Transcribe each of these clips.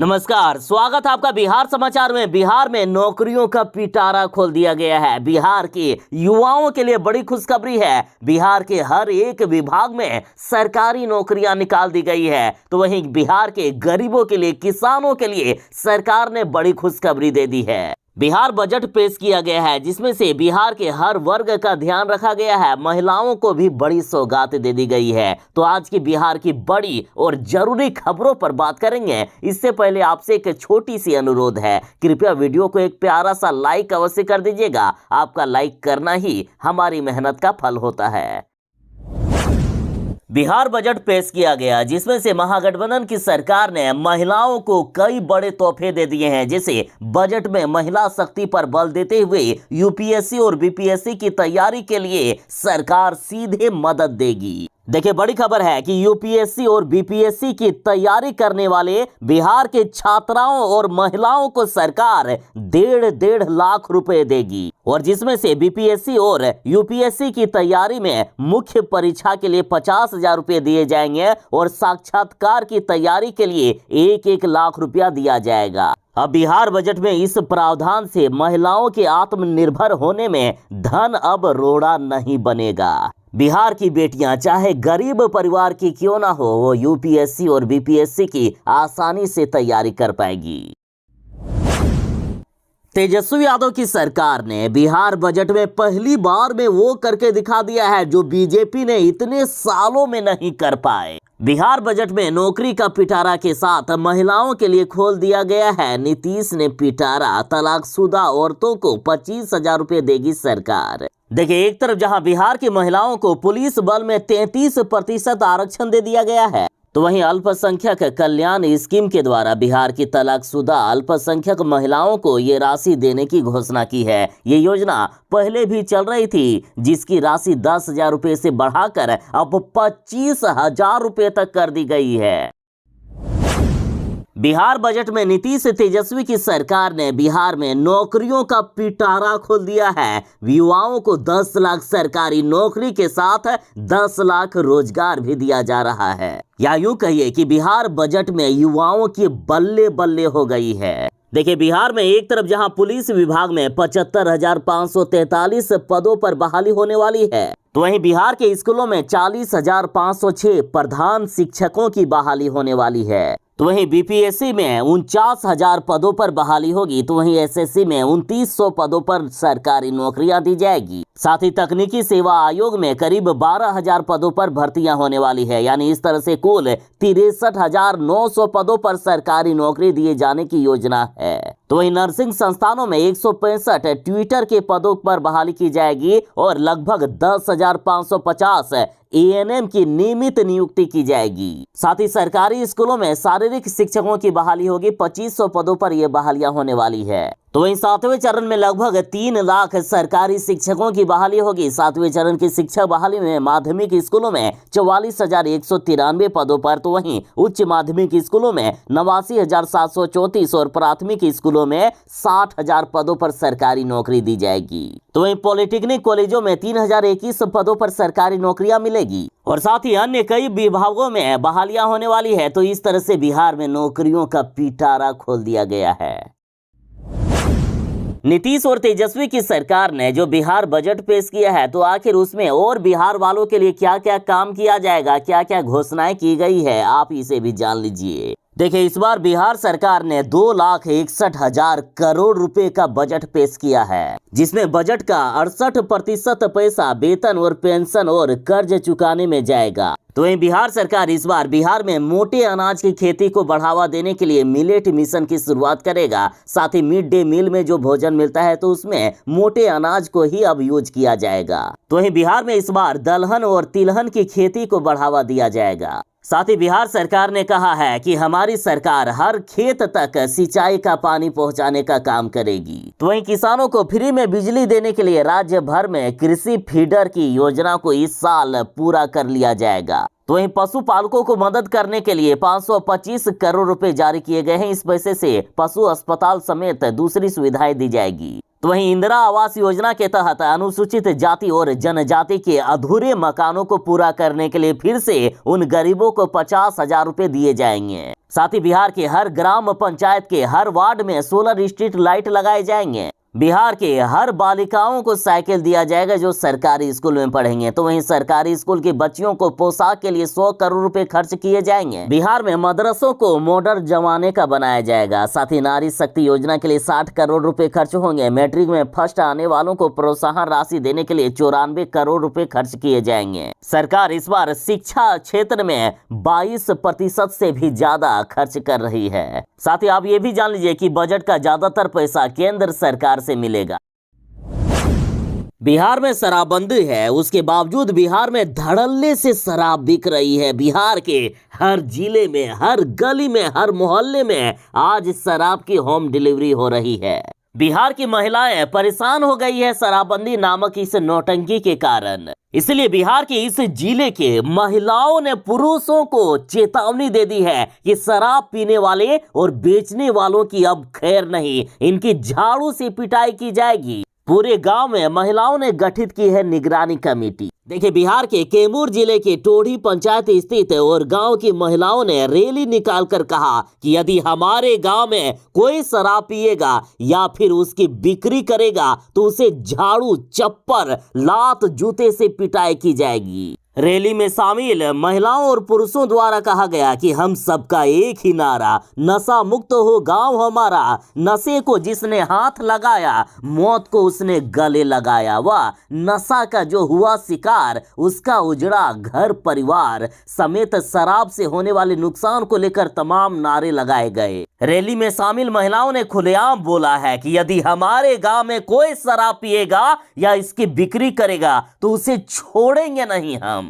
नमस्कार, स्वागत है आपका बिहार समाचार में। बिहार में नौकरियों का पिटारा खोल दिया गया है। बिहार के युवाओं के लिए बड़ी खुशखबरी है। बिहार के हर एक विभाग में सरकारी नौकरियां निकाल दी गई है। तो वहीं बिहार के गरीबों के लिए, किसानों के लिए सरकार ने बड़ी खुशखबरी दे दी है। बिहार बजट पेश किया गया है, जिसमें से बिहार के हर वर्ग का ध्यान रखा गया है। महिलाओं को भी बड़ी सौगात दे दी गई है। तो आज की बिहार की बड़ी और जरूरी खबरों पर बात करेंगे। इससे पहले आपसे एक छोटी सी अनुरोध है, कृपया वीडियो को एक प्यारा सा लाइक अवश्य कर दीजिएगा। आपका लाइक करना ही हमारी मेहनत का फल होता है। बिहार बजट पेश किया गया, जिसमें से महागठबंधन की सरकार ने महिलाओं को कई बड़े तोहफे दे दिए हैं। जैसे बजट में महिला शक्ति पर बल देते हुए यूपीएससी और बीपीएससी की तैयारी के लिए सरकार सीधे मदद देगी। देखिए, बड़ी खबर है कि यूपीएससी और बीपीएससी की तैयारी करने वाले बिहार के छात्राओं और महिलाओं को सरकार 1.5 लाख रुपए देगी। और जिसमें से बीपीएससी और यूपीएससी की तैयारी में मुख्य परीक्षा के लिए 50,000 रुपए दिए जाएंगे और साक्षात्कार की तैयारी के लिए 1-1 लाख रुपया दिया जाएगा। अब बिहार बजट में इस प्रावधान से महिलाओं के आत्मनिर्भर होने में धन अब रोड़ा नहीं बनेगा। बिहार की बेटियां चाहे गरीब परिवार की क्यों ना हो, वो यूपीएससी और बीपीएससी की आसानी से तैयारी कर पाएगी। तेजस्वी यादव की सरकार ने बिहार बजट में पहली बार में वो करके दिखा दिया है जो बीजेपी ने इतने सालों में नहीं कर पाए। बिहार बजट में नौकरी का पिटारा के साथ महिलाओं के लिए खोल दिया गया है। नीतीश ने पिटारा, तलाकशुदा औरतों को 25,000 रुपए देगी सरकार। देखिए, एक तरफ जहां बिहार की महिलाओं को पुलिस बल में 33% आरक्षण दे दिया गया है, तो वहीं अल्पसंख्यक कल्याण स्कीम के द्वारा बिहार की तलाकशुदा अल्पसंख्यक महिलाओं को ये राशि देने की घोषणा की है। ये योजना पहले भी चल रही थी, जिसकी राशि 10,000 रुपए से बढ़ाकर अब 25,000 रुपए तक कर दी गई है। बिहार बजट में नीतीश तेजस्वी की सरकार ने बिहार में नौकरियों का पिटारा खोल दिया है। युवाओं को 10 लाख सरकारी नौकरी के साथ 10 लाख रोजगार भी दिया जा रहा है। या यूं कहिए कि बिहार बजट में युवाओं की बल्ले बल्ले हो गई है। देखिए, बिहार में एक तरफ जहां पुलिस विभाग में 75,543 पदों पर बहाली होने वाली है, तो वहीं बिहार के स्कूलों में 40,506 प्रधान शिक्षकों की बहाली होने वाली है। तो वहीं बीपीएससी में 49,000 पदों पर बहाली होगी। तो वहीं एसएससी में 2900 पदों पर सरकारी नौकरियां दी जाएगी। साथ ही तकनीकी सेवा आयोग में करीब 12,000 पदों पर भर्तियां होने वाली है। यानी इस तरह से कुल 63,900 पदों पर सरकारी नौकरी दिए जाने की योजना है। तो वहीं नर्सिंग संस्थानों में 165 ट्विटर के पदों पर बहाली की जाएगी और लगभग 10,550 एएनएम की नियमित नियुक्ति की जाएगी। साथ ही सरकारी स्कूलों में शारीरिक शिक्षकों की बहाली होगी। 2500 पदों पर यह बहालियां होने वाली है। तो वहीं 7वें चरण में लगभग 3 लाख सरकारी शिक्षकों की बहाली होगी। 7वें चरण की शिक्षक बहाली में माध्यमिक स्कूलों में 44,193 पदों पर, तो वहीं उच्च माध्यमिक स्कूलों में 89,734 और प्राथमिक स्कूलों में 60,000 पदों पर सरकारी नौकरी दी जाएगी। तो वहीं पॉलिटेक्निक कॉलेजों में 3,021 पदों पर सरकारी नौकरियां मिलेगी और साथ ही अन्य कई विभागों में बहालियां होने वाली है। तो इस तरह से बिहार में नौकरियों का पिटारा खोल दिया गया है। नीतीश और तेजस्वी की सरकार ने जो बिहार बजट पेश किया है, तो आखिर उसमें और बिहार वालों के लिए क्या क्या काम किया जाएगा, क्या क्या घोषणाएं की गई है, आप इसे भी जान लीजिए। देखिए, इस बार बिहार सरकार ने 2,61,000 करोड़ रुपए का बजट पेश किया है, जिसमें बजट का 68% पैसा वेतन और पेंशन और कर्ज चुकाने में जाएगा। तो वहीं बिहार सरकार इस बार बिहार में मोटे अनाज की खेती को बढ़ावा देने के लिए मिलेट मिशन की शुरुआत करेगा। साथ ही मिड डे मील में जो भोजन मिलता है, तो उसमें मोटे अनाज को ही अब यूज किया जाएगा। तो वहीं बिहार में इस बार दलहन और तिलहन की खेती को बढ़ावा दिया जाएगा। साथ ही बिहार सरकार ने कहा है कि हमारी सरकार हर खेत तक सिंचाई का पानी पहुंचाने का काम करेगी। तो वहीं किसानों को फ्री में बिजली देने के लिए राज्य भर में कृषि फीडर की योजना को इस साल पूरा कर लिया जाएगा। तो वहीं पशुपालकों को मदद करने के लिए 525 करोड़ रुपए जारी किए गए हैं। इस पैसे से पशु अस्पताल समेत दूसरी सुविधाएं दी जाएगी। तो वहीं इंदिरा आवास योजना के तहत अनुसूचित जाति और जनजाति के अधूरे मकानों को पूरा करने के लिए फिर से उन गरीबों को 50,000 रुपए दिए जाएंगे। साथ ही बिहार के हर ग्राम पंचायत के हर वार्ड में सोलर स्ट्रीट लाइट लगाए जाएंगे। बिहार के हर बालिकाओं को साइकिल दिया जाएगा जो सरकारी स्कूल में पढ़ेंगे। तो वहीं सरकारी स्कूल की बच्चियों को पोशाक के लिए 100 करोड़ रुपए खर्च किए जाएंगे। बिहार में मदरसों को मॉडर्न जमाने का बनाया जाएगा। साथ ही नारी शक्ति योजना के लिए 60 करोड़ रुपए खर्च होंगे। मैट्रिक में फर्स्ट आने वालों को प्रोत्साहन राशि देने के लिए 94 करोड़ रुपए खर्च किए जाएंगे। सरकार इस बार शिक्षा क्षेत्र में 22% से भी ज्यादा खर्च कर रही है। साथ ही आप ये भी जान लीजिए कि बजट का ज्यादातर पैसा केंद्र सरकार से मिलेगा। बिहार में शराबबंदी है, उसके बावजूद बिहार में धड़ल्ले से शराब बिक रही है। बिहार के हर जिले में, हर गली में, हर मोहल्ले में आज शराब की होम डिलीवरी हो रही है। बिहार की महिलाएं परेशान हो गई है शराबबंदी नामक इस नौटंकी के कारण। इसलिए बिहार के इस जिले के महिलाओं ने पुरुषों को चेतावनी दे दी है कि शराब पीने वाले और बेचने वालों की अब खैर नहीं, इनकी झाड़ू से पिटाई की जाएगी। पूरे गांव में महिलाओं ने गठित की है निगरानी कमेटी। देखिए, बिहार के कैमूर जिले के टोढ़ी पंचायत स्थित और गांव की महिलाओं ने रैली निकालकर कहा कि यदि हमारे गांव में कोई शराब पिएगा या फिर उसकी बिक्री करेगा तो उसे झाड़ू, चप्पल, लात, जूते से पिटाई की जाएगी। रैली में शामिल महिलाओं और पुरुषों द्वारा कहा गया कि हम सबका एक ही नारा, नशा मुक्त हो गांव हमारा। नशे को जिसने हाथ लगाया, मौत को उसने गले लगाया। वह नशा का जो हुआ शिकार, उसका उजड़ा घर परिवार समेत शराब से होने वाले नुकसान को लेकर तमाम नारे लगाए गए। रैली में शामिल महिलाओं ने खुलेआम बोला है कि यदि हमारे गांव में कोई शराब पिएगा या इसकी बिक्री करेगा तो उसे छोड़ेंगे नहीं हम।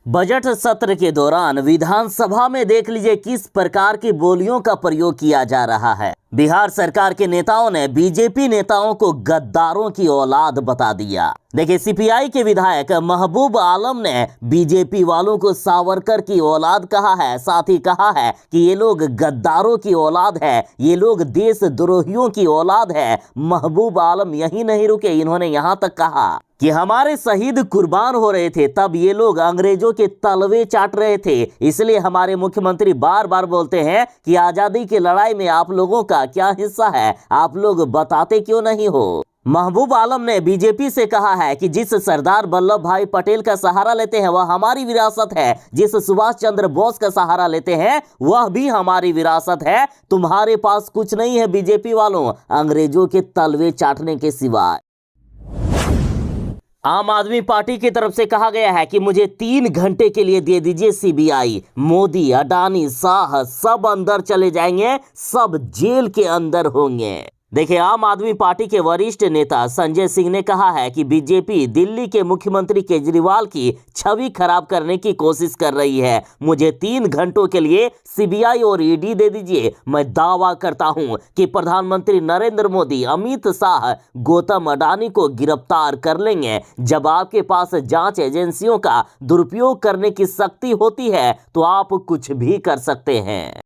बजट सत्र के दौरान विधानसभा में देख लीजिए किस प्रकार की बोलियों का प्रयोग किया जा रहा है। बिहार सरकार के नेताओं ने बीजेपी नेताओं को गद्दारों की औलाद बता दिया। देखिए, सीपीआई के विधायक महबूब आलम ने बीजेपी वालों को सावरकर की औलाद कहा है। साथ ही कहा है कि ये लोग गद्दारों की औलाद है, ये लोग देशद्रोहियों की औलाद है। महबूब आलम यही नहीं रुके, इन्होंने यहाँ तक कहा कि हमारे शहीद कुर्बान हो रहे थे तब ये लोग अंग्रेजों के तलवे चाट रहे थे। इसलिए हमारे मुख्यमंत्री बार बार बोलते हैं कि आजादी की लड़ाई में आप लोगों का क्या हिस्सा है, आप लोग बताते क्यों नहीं हो। महबूब आलम ने बीजेपी से कहा है कि जिस सरदार वल्लभ भाई पटेल का सहारा लेते हैं वह हमारी विरासत है, जिस सुभाष चंद्र बोस का सहारा लेते हैं वह भी हमारी विरासत है। तुम्हारे पास कुछ नहीं है बीजेपी वालों, अंग्रेजों के तलवे चाटने के सिवाय। आम आदमी पार्टी की तरफ से कहा गया है कि मुझे 3 घंटे के लिए दे दीजिए सीबीआई। मोदी, अडानी, शाह सब अंदर चले जाएंगे, सब जेल के अंदर होंगे। देखिए, आम आदमी पार्टी के वरिष्ठ नेता संजय सिंह ने कहा है कि बीजेपी दिल्ली के मुख्यमंत्री केजरीवाल की छवि खराब करने की कोशिश कर रही है। मुझे 3 घंटों के लिए सीबीआई और ईडी दे दीजिए। मैं दावा करता हूं कि प्रधानमंत्री नरेंद्र मोदी, अमित शाह, गौतम अडानी को गिरफ्तार कर लेंगे। जब आपके पास जांच एजेंसियों का दुरुपयोग करने की शक्ति होती है तो आप कुछ भी कर सकते हैं।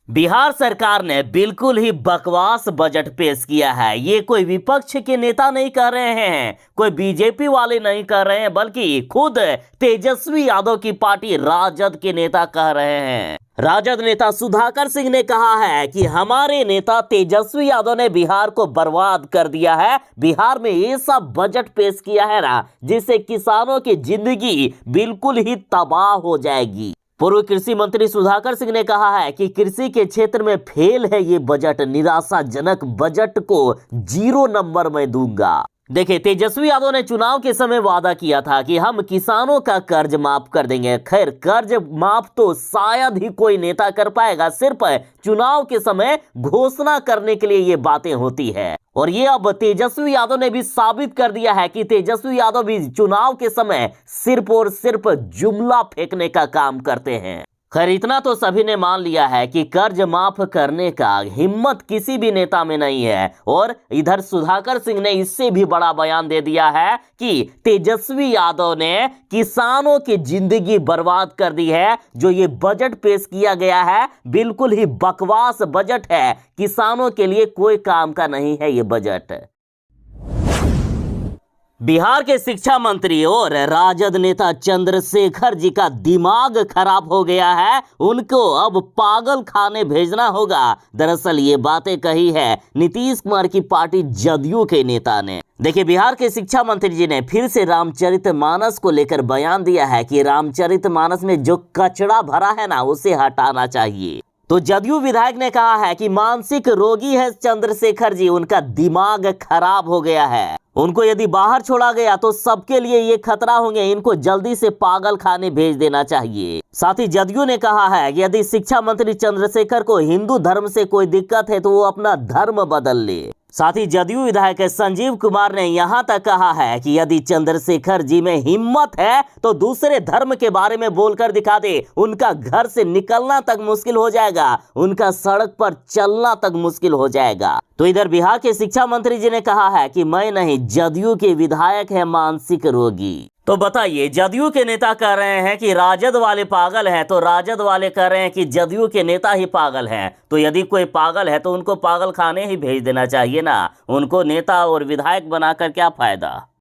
बिहार सरकार ने बिल्कुल ही बकवास बजट पेश किया है। ये कोई विपक्ष के नेता नहीं कह रहे हैं, कोई बीजेपी वाले नहीं कह रहे हैं, बल्कि खुद तेजस्वी यादव की पार्टी राजद के नेता कह रहे हैं। राजद नेता सुधाकर सिंह ने कहा है कि हमारे नेता तेजस्वी यादव ने बिहार को बर्बाद कर दिया है। बिहार में ऐसा बजट पेश किया है ना जिससे किसानों की जिंदगी बिल्कुल ही तबाह हो जाएगी। पूर्व कृषि मंत्री सुधाकर सिंह ने कहा है कि कृषि के क्षेत्र में फेल है ये बजट, निराशाजनक बजट को 0 नंबर में दूंगा। देखिए, तेजस्वी यादव ने चुनाव के समय वादा किया था कि हम किसानों का कर्ज माफ कर देंगे। खैर, कर्ज माफ तो शायद ही कोई नेता कर पाएगा, सिर्फ चुनाव के समय घोषणा करने के लिए ये बातें होती है। और ये अब तेजस्वी यादव ने भी साबित कर दिया है कि तेजस्वी यादव भी चुनाव के समय सिर्फ और सिर्फ जुमला फेंकने का काम करते हैं। खैर इतना तो सभी ने मान लिया है कि कर्ज माफ करने का हिम्मत किसी भी नेता में नहीं है। और इधर सुधाकर सिंह ने इससे भी बड़ा बयान दे दिया है कि तेजस्वी यादव ने किसानों की जिंदगी बर्बाद कर दी है। जो ये बजट पेश किया गया है बिल्कुल ही बकवास बजट है, किसानों के लिए कोई काम का नहीं है ये बजट। बिहार के शिक्षा मंत्री और राजद नेता चंद्रशेखर जी का दिमाग खराब हो गया है, उनको अब पागल खाने भेजना होगा। दरअसल ये बातें कही है नीतीश कुमार की पार्टी जदयू के नेता ने। देखिए, बिहार के शिक्षा मंत्री जी ने फिर से रामचरितमानस को लेकर बयान दिया है कि रामचरितमानस में जो कचरा भरा है ना, उसे हटाना चाहिए। तो जदयू विधायक ने कहा है कि मानसिक रोगी है चंद्रशेखर जी, उनका दिमाग खराब हो गया है। उनको यदि बाहर छोड़ा गया तो सबके लिए ये खतरा होंगे, इनको जल्दी से पागल खाने भेज देना चाहिए। साथ ही जदयू ने कहा है कि यदि शिक्षा मंत्री चंद्रशेखर को हिंदू धर्म से कोई दिक्कत है तो वो अपना धर्म बदल ले। साथ ही जदयू विधायक संजीव कुमार ने यहां तक कहा है कि यदि चंद्रशेखर जी में हिम्मत है तो दूसरे धर्म के बारे में बोलकर दिखा दे, उनका घर से निकलना तक मुश्किल हो जाएगा, उनका सड़क पर चलना तक मुश्किल हो जाएगा। तो इधर बिहार के शिक्षा मंत्री जी ने कहा है कि मैं नहीं, जदयू के विधायक है मानसिक रोगी। तो बताइए, जदयू के नेता कह रहे हैं कि राजद वाले पागल हैं, तो राजद वाले कह रहे हैं कि जदयू के नेता ही पागल हैं। तो यदि कोई पागल है तो उनको पागल खाने ही भेज देना चाहिए ना, उनको नेता और विधायक बनाकर क्या फायदा।